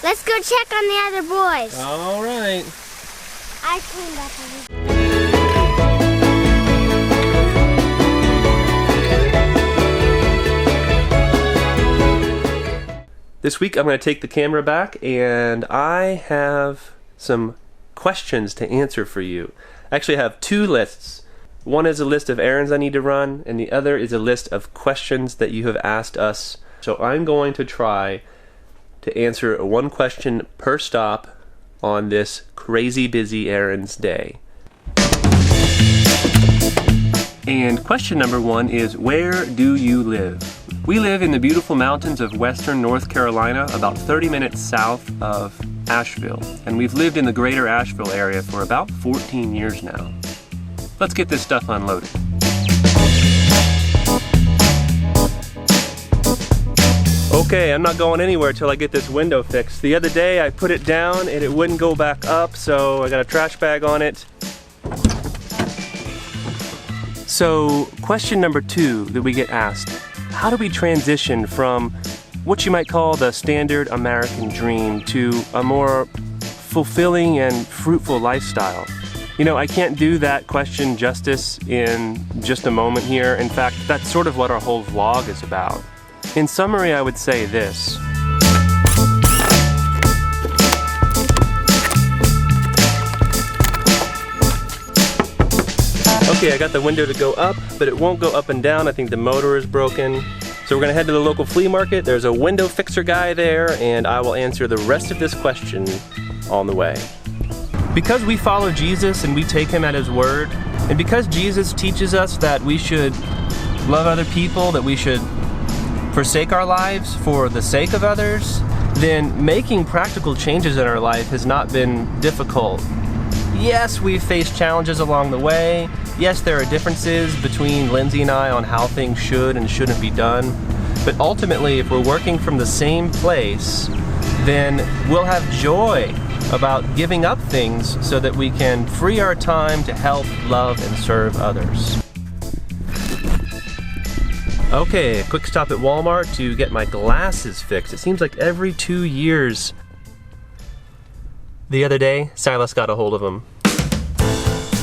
Let's go check on the other boys. All right. I cleaned up everything. This week I'm going to take the camera back and I have some questions to answer for you. Actually, I have two lists. One is a list of errands I need to run, and the other is a list of questions that you have asked us. So I'm going to try to answer one question per stop on this crazy busy errands day. And question number one is, where do you live? We live in the beautiful mountains of western North Carolina, about 30 minutes south of Asheville, and we've lived in the greater Asheville area for about 14 years now. Let's get this stuff unloaded. Okay, I'm not going anywhere till I get this window fixed. The other day I put it down and it wouldn't go back up, so I got a trash bag on it. So, question number two that we get asked: how do we transition from what you might call the standard American dream to a more fulfilling and fruitful lifestyle? You know, I can't do that question justice in just a moment here. In fact, that's sort of what our whole vlog is about. In summary, I would say this. Okay, I got the window to go up, but it won't go up and down. I think the motor is broken. So we're gonna head to the local flea market. There's a window fixer guy there, and I will answer the rest of this question on the way. Because we follow Jesus and we take him at his word, and because Jesus teaches us that we should love other people, that we should forsake our lives for the sake of others, then making practical changes in our life has not been difficult. Yes, we've faced challenges along the way. Yes, there are differences between Lindsay and I on how things should and shouldn't be done. But ultimately, if we're working from the same place, then we'll have joy about giving up things so that we can free our time to help, love, and serve others. Okay, a quick stop at Walmart to get my glasses fixed. It seems like every 2 years. The other day, Silas got a hold of them.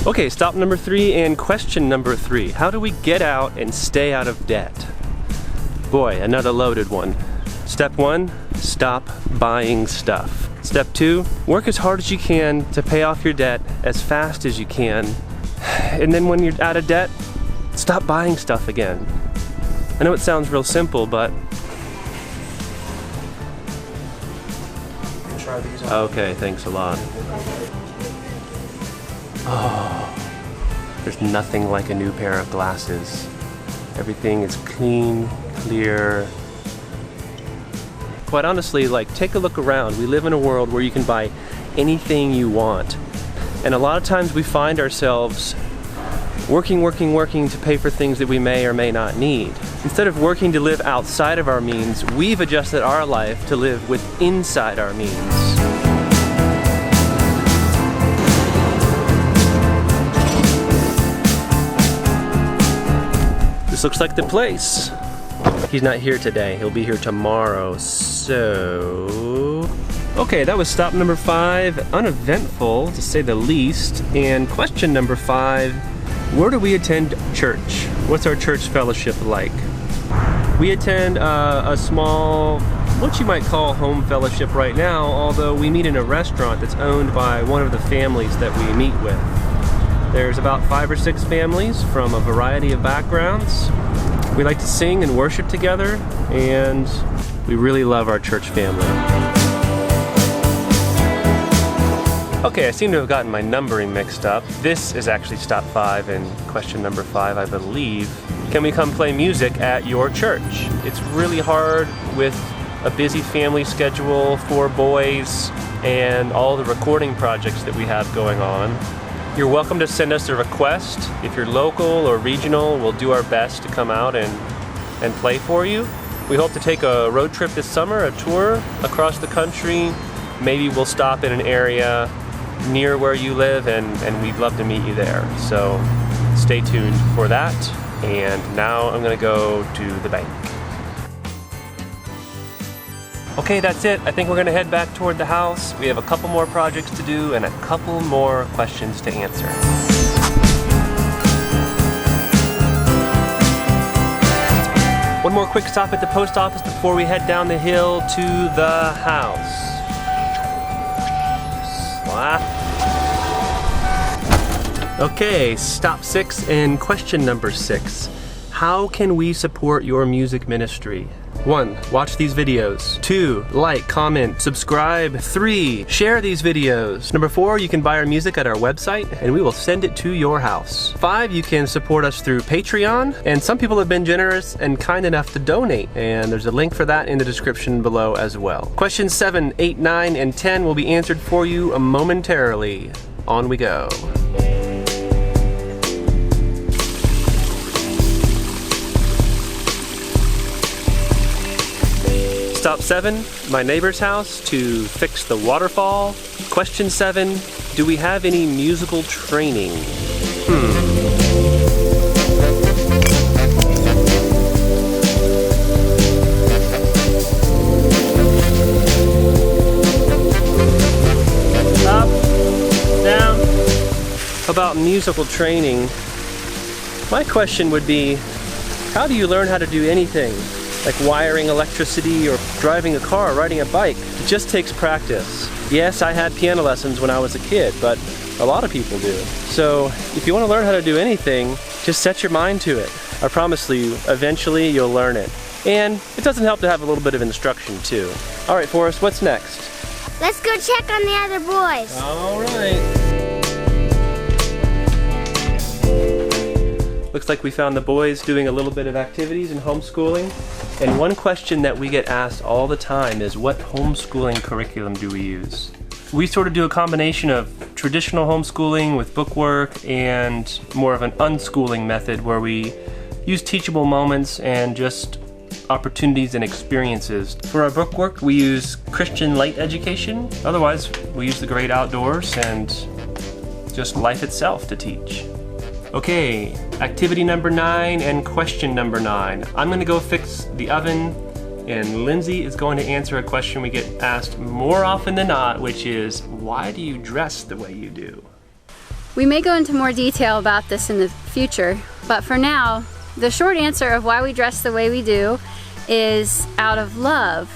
Okay, stop number three and question number three. How do we get out and stay out of debt? Boy, another loaded one. Step one, stop buying stuff. Step two, work as hard as you can to pay off your debt as fast as you can. And then when you're out of debt, stop buying stuff again. I know it sounds real simple, but... Try these out. Okay, thanks a lot. Oh, there's nothing like a new pair of glasses. Everything is clean, clear. Quite honestly, like, take a look around. We live in a world where you can buy anything you want. And a lot of times we find ourselves working to pay for things that we may or may not need. Instead of working to live outside of our means, we've adjusted our life to live inside our means. This looks like the place. He's not here today. He'll be here tomorrow, so... Okay, that was stop number 5. Uneventful, to say the least. And question number 5, where do we attend church? What's our church fellowship like? We attend a small, what you might call home fellowship right now, although we meet in a restaurant that's owned by one of the families that we meet with. There's about 5 or 6 families from a variety of backgrounds. We like to sing and worship together, and we really love our church family. Okay, I seem to have gotten my numbering mixed up. This is actually stop 5 and question number 5, I believe. Can we come play music at your church? It's really hard with a busy family schedule, 4 boys, and all the recording projects that we have going on. You're welcome to send us a request. If you're local or regional, we'll do our best to come out and play for you. We hope to take a road trip this summer, a tour across the country. Maybe we'll stop in an area near where you live, and we'd love to meet you there. So stay tuned for that. And now I'm gonna go to the bank. Okay, that's it. I think we're gonna head back toward the house. We have a couple more projects to do and a couple more questions to answer. One more quick stop at the post office before we head down the hill to the house. Okay, stop 6 and question number 6. How can we support your music ministry? 1. Watch these videos. 2. Like, comment, subscribe. 3. Share these videos. Number 4. You can buy our music at our website and we will send it to your house. 5. You can support us through Patreon, and some people have been generous and kind enough to donate, and there's a link for that in the description below as well. Questions 7, 8, 9, and 10 will be answered for you momentarily. On we go. Stop 7, my neighbor's house to fix the waterfall. Question 7, do we have any musical training? Up, down. About musical training, my question would be, how do you learn how to do anything? Like wiring electricity or driving a car or riding a bike. It just takes practice. Yes, I had piano lessons when I was a kid, but a lot of people do. So if you want to learn how to do anything, just set your mind to it. I promise you, eventually you'll learn it. And it doesn't help to have a little bit of instruction too. All right, Forrest, what's next? Let's go check on the other boys. All right. Looks like we found the boys doing a little bit of activities and homeschooling. And one question that we get asked all the time is, what homeschooling curriculum do we use? We sort of do a combination of traditional homeschooling with bookwork and more of an unschooling method where we use teachable moments and just opportunities and experiences. For our bookwork, we use Christian light education. Otherwise, we use the great outdoors and just life itself to teach. Okay, activity number 9 and question number 9. I'm gonna go fix the oven, and Lindsay is going to answer a question we get asked more often than not, which is, why do you dress the way you do? We may go into more detail about this in the future, but for now, the short answer of why we dress the way we do is out of love.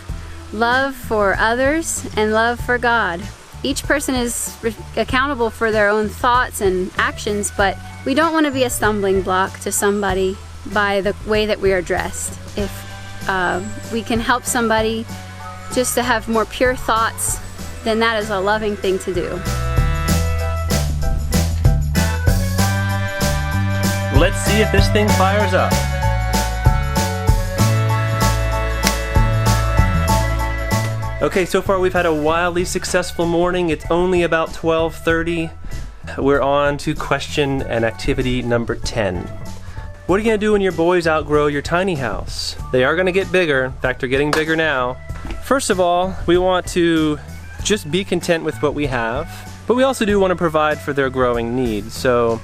Love for others and love for God. Each person is accountable for their own thoughts and actions, but we don't want to be a stumbling block to somebody by the way that we are dressed. If we can help somebody just to have more pure thoughts, then that is a loving thing to do. Let's see if this thing fires up. Okay, so far we've had a wildly successful morning. It's only about 12:30. We're on to question and activity number 10. What are you gonna do when your boys outgrow your tiny house? They are gonna get bigger. In fact, they're getting bigger now. First of all, we want to just be content with what we have, but we also do want to provide for their growing needs. So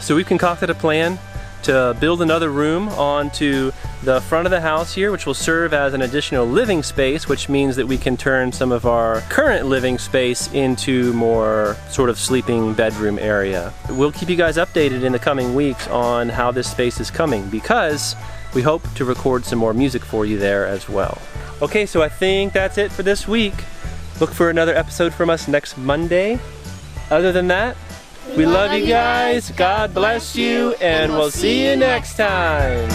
we've concocted a plan to build another room onto the front of the house here, which will serve as an additional living space, which means that we can turn some of our current living space into more sort of sleeping bedroom area. We'll keep you guys updated in the coming weeks on how this space is coming, because we hope to record some more music for you there as well. Okay, so I think that's it for this week. Look for another episode from us next Monday. Other than that, we love you guys. God bless you, and we'll see you next time.